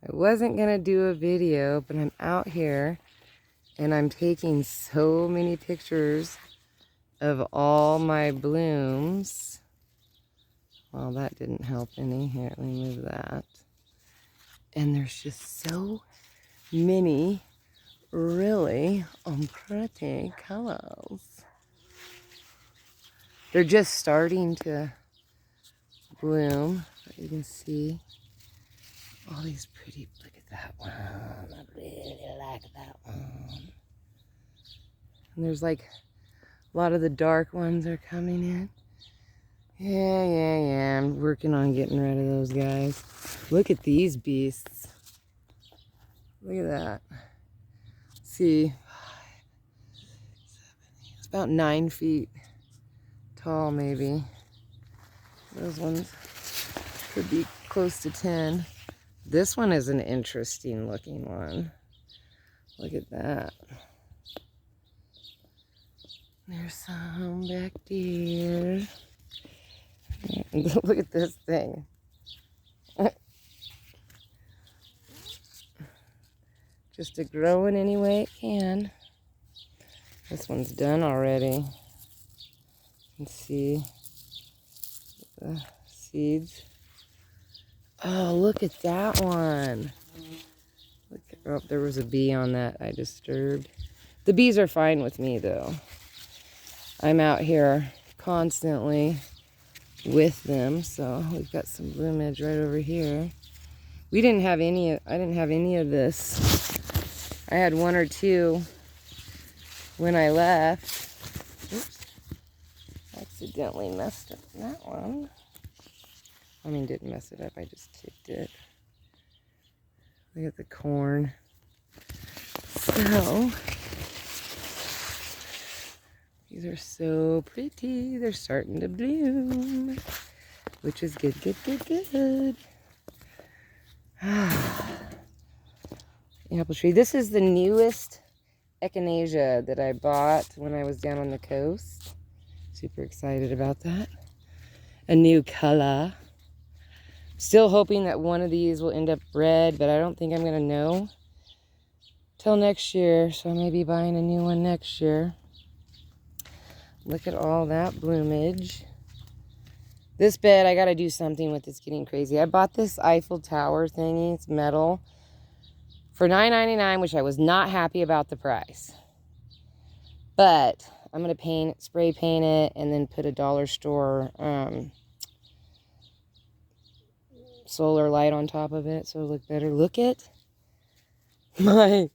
I wasn't gonna do a video, but I'm out here and I'm taking so many pictures of all my blooms. Well, that didn't help any. Here, let me move that. And there's just so many really pretty colors. They're just starting to bloom. But you can see all these pretty, look at that one. I really like that one. And there's like a lot of the dark ones are coming in. Yeah. I'm working on getting rid of those guys. Look at these beasts. Look at that. See, it's about 9 feet tall, maybe. Those ones could be close to 10. This one is an interesting looking one. Look at that. There's some back there. Look at this thing. Just to grow in any way it can. This one's done already. You can see the seeds. Oh, look at that one. Look at, oh, there was a bee on that I disturbed. The bees are fine with me though. I'm out here constantly with them, so we've got some bloomage right over here. I didn't have any of this. I had one or two when I left. Oops. Accidentally messed up that one. I mean, didn't mess it up, I just kicked it. Look at the corn. So, these are so pretty. They're starting to bloom, which is good. Apple tree. This is the newest echinacea that I bought when I was down on the coast. Super excited about that. A new color. Still hoping that one of these will end up red, but I don't think I'm going to know till next year, so I may be buying a new one next year. Look at all that bloomage. This bed, I got to do something with. It's getting crazy. I bought this Eiffel Tower thingy. It's metal for $9.99, which I was not happy about the price. But I'm going to spray paint it, and then put a dollar store solar light on top of it so it'll look better. Look at my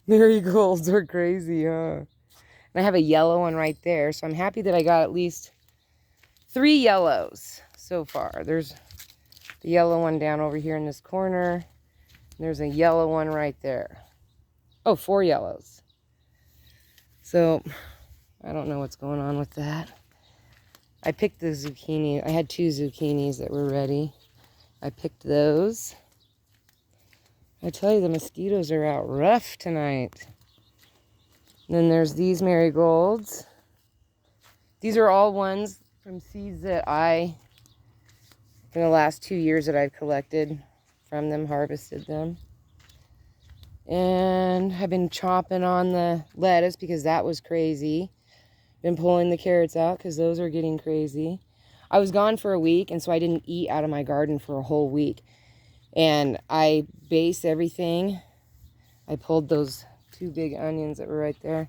marigolds are crazy, huh? And I have a yellow one right there, so I'm happy that I got at least 3 yellows so far. There's the yellow one down over here in this corner. There's a yellow one right there. Oh, 4 yellows. So I don't know what's going on with that. I picked the zucchini. I had 2 zucchinis that were ready. I picked those. I tell you, the mosquitoes are out rough tonight. And then there's these marigolds. These are all ones from seeds that in the last 2 years that I've collected from them, harvested them. And I've been chopping on the lettuce because that was crazy. Been pulling the carrots out because those are getting crazy. I was gone for a week, and so I didn't eat out of my garden for a whole week. And I base everything. I pulled those 2 big onions that were right there.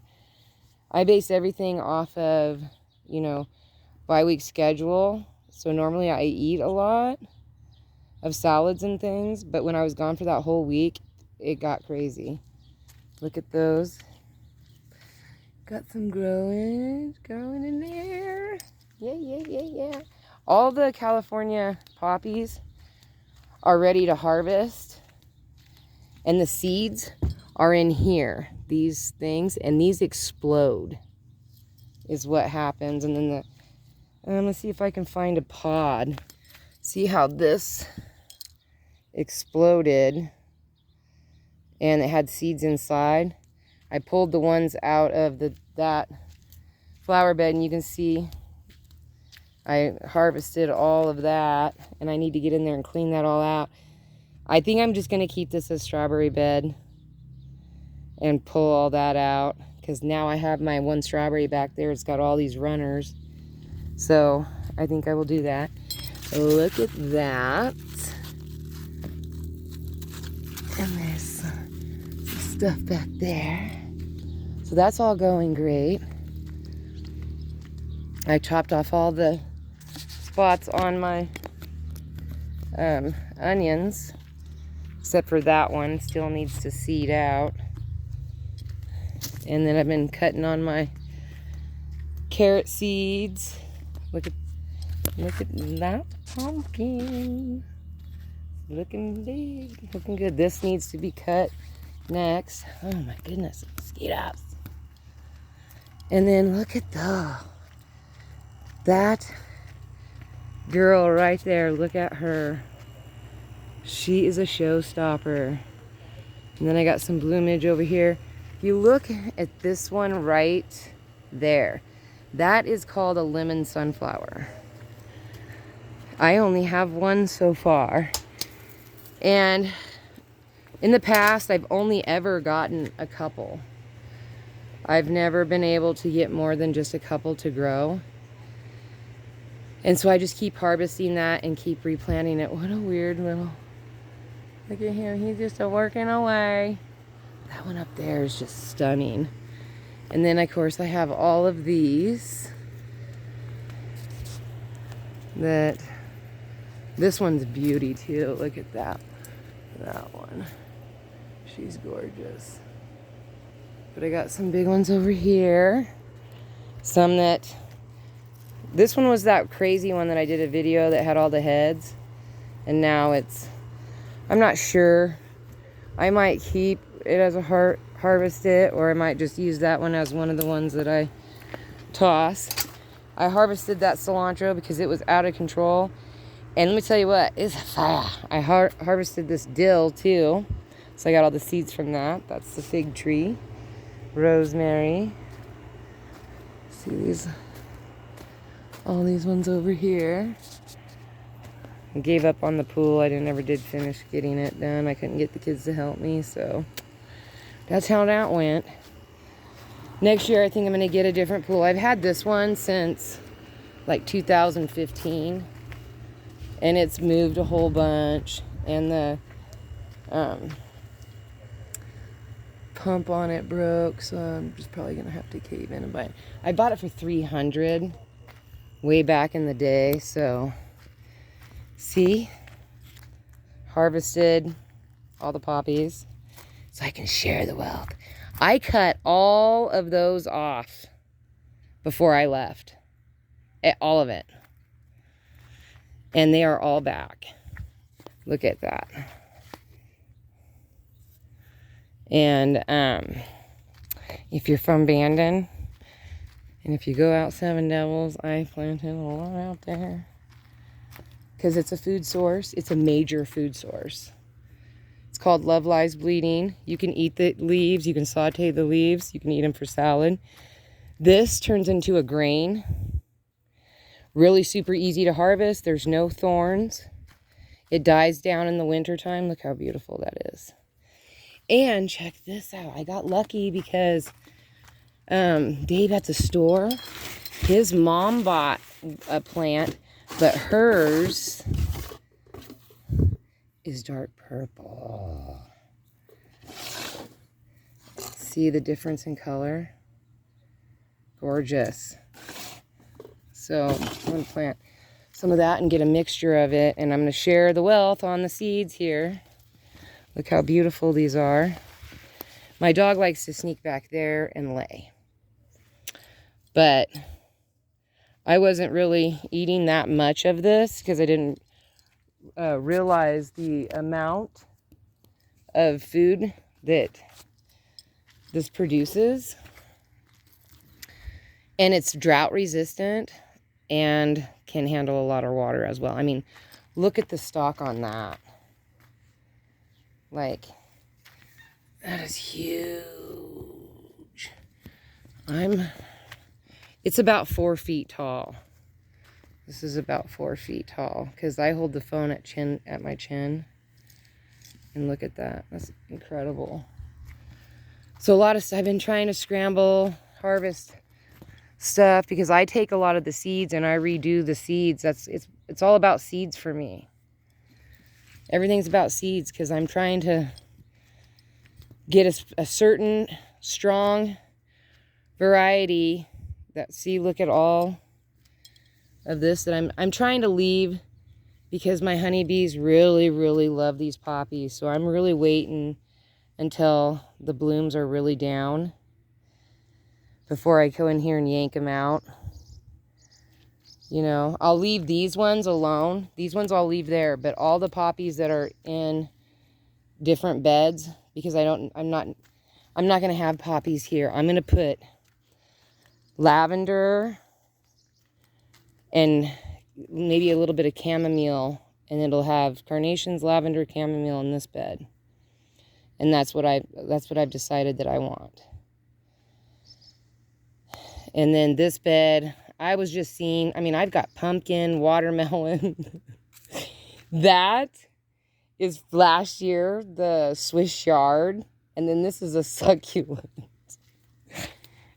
I base everything off of, bi-week schedule. So normally I eat a lot of salads and things, but when I was gone for that whole week, it got crazy. Look at those. Got some growing in there. Yeah. All the California poppies are ready to harvest, and the seeds are in here. These things, and these explode is what happens. And then I'm gonna see if I can find a pod. See how this exploded and it had seeds inside. I pulled the ones out of that flower bed, and you can see I harvested all of that, and I need to get in there and clean that all out. I think I'm just going to keep this as strawberry bed and pull all that out, because now I have my one strawberry back there. It's got all these runners. So I think I will do that. Look at that. And there's some stuff back there. So that's all going great. I chopped off all the spots on my onions, except for that one. Still needs to seed out. And then I've been cutting on my carrot seeds. Look at that pumpkin. Looking big, looking good. This needs to be cut next. Oh my goodness, mosquitoes. And then look at that girl right there. Look at her. She is a showstopper. And then I got some bloomage over here. If you look at this one right there, that is called a lemon sunflower. I only have one so far. And in the past, I've only ever gotten a couple. I've never been able to get more than just a couple to grow. And so I just keep harvesting that and keep replanting it. What a weird little... Look at him, he's just working away. That one up there is just stunning. And then, of course, I have all of these. This one's beauty, too. Look at that. That one. She's gorgeous. But I got some big ones over here. Some that... This one was that crazy one that I did a video that had all the heads. And now it's... I'm not sure. I might keep it as a harvest it, or I might just use that one as one of the ones that I toss. I harvested that cilantro because it was out of control. And let me tell you what, it's fire. I harvested this dill too. So I got all the seeds from that. That's the fig tree. Rosemary. See these, all these ones over here. I gave up on the pool. I never did finish getting it done. I couldn't get the kids to help me, so that's how that went. Next year, I think I'm going to get a different pool. I've had this one since like 2015, and it's moved a whole bunch, and the pump on it broke, so I'm just probably going to have to cave in and buy it. I bought it for $300 way back in the day, so... See, harvested all the poppies so I can share the wealth. I cut all of those off before I left. All of it. And they are all back. Look at that. And if you're from Bandon, and if you go out Seven Devils, I planted a lot out there. Because it's a food source. It's a major food source. It's called Love Lies Bleeding. You can eat the leaves. You can saute the leaves. You can eat them for salad. This turns into a grain. Really super easy to harvest. There's no thorns. It dies down in the wintertime. Look how beautiful that is. And check this out. I got lucky because Dave at the store, his mom bought a plant, but hers is dark purple. See the difference in color? Gorgeous. So I'm going to plant some of that and get a mixture of it. And I'm going to share the wealth on the seeds here. Look how beautiful these are. My dog likes to sneak back there and lay. But I wasn't really eating that much of this because I didn't realize the amount of food that this produces. And it's drought resistant and can handle a lot of water as well. I mean, look at the stalk on that. Like, that is huge. It's about 4 feet tall. This is about 4 feet tall because I hold the phone at my chin. And look at that. That's incredible. So a lot of, I've been trying to scramble, harvest stuff because I take a lot of the seeds and I redo the seeds. It's all about seeds for me. Everything's about seeds because I'm trying to get a certain strong variety that, see, look at all of this that I'm trying to leave because my honeybees really, really love these poppies. So I'm really waiting until the blooms are really down before I go in here and yank them out. You know, I'll leave these ones alone. These ones I'll leave there, but all the poppies that are in different beds, because I'm not going to have poppies here. I'm going to put lavender and maybe a little bit of chamomile, and it'll have carnations, lavender, chamomile in this bed. And that's what I've decided that I want. And then this bed, I was just seeing, I mean, I've got pumpkin, watermelon. That is last year, the Swiss chard. And then this is a succulent.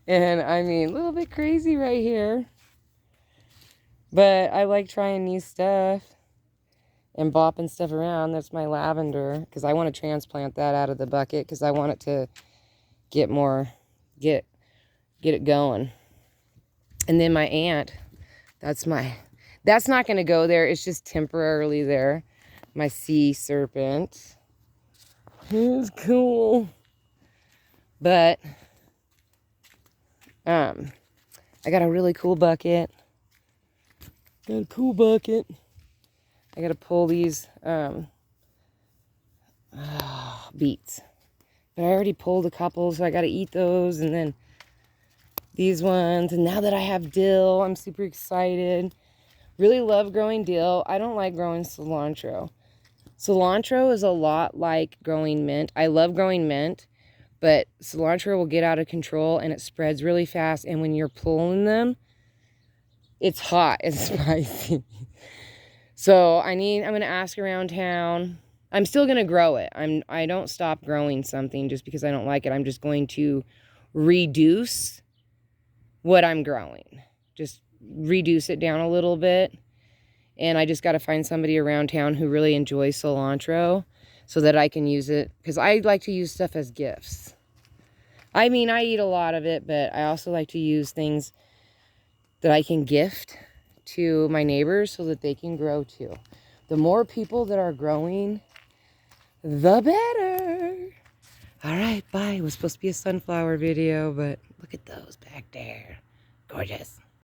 And I mean, a little bit crazy right here. But I like trying new stuff and bopping stuff around. That's my lavender, because I want to transplant that out of the bucket because I want it to get it going. And then my ant, that's not going to go there. It's just temporarily there. My sea serpent. It's cool. But I got a really cool bucket. Got a cool bucket. I got to pull these beets. But I already pulled a couple, so I got to eat those. And then these ones. And now that I have dill, I'm super excited. Really love growing dill. I don't like growing cilantro. Cilantro is a lot like growing mint. I love growing mint, but cilantro will get out of control and it spreads really fast. And when you're pulling them, it's hot and spicy. So I'm going to ask around town. I'm still going to grow it. I don't stop growing something just because I don't like it. I'm just going to reduce what I'm growing. Just reduce it down a little bit. And I just got to find somebody around town who really enjoys cilantro so that I can use it. Because I like to use stuff as gifts. I mean, I eat a lot of it, but I also like to use things that I can gift to my neighbors so that they can grow too. The more people that are growing, the better. All right, bye. It was supposed to be a sunflower video, but look at those back there. Gorgeous.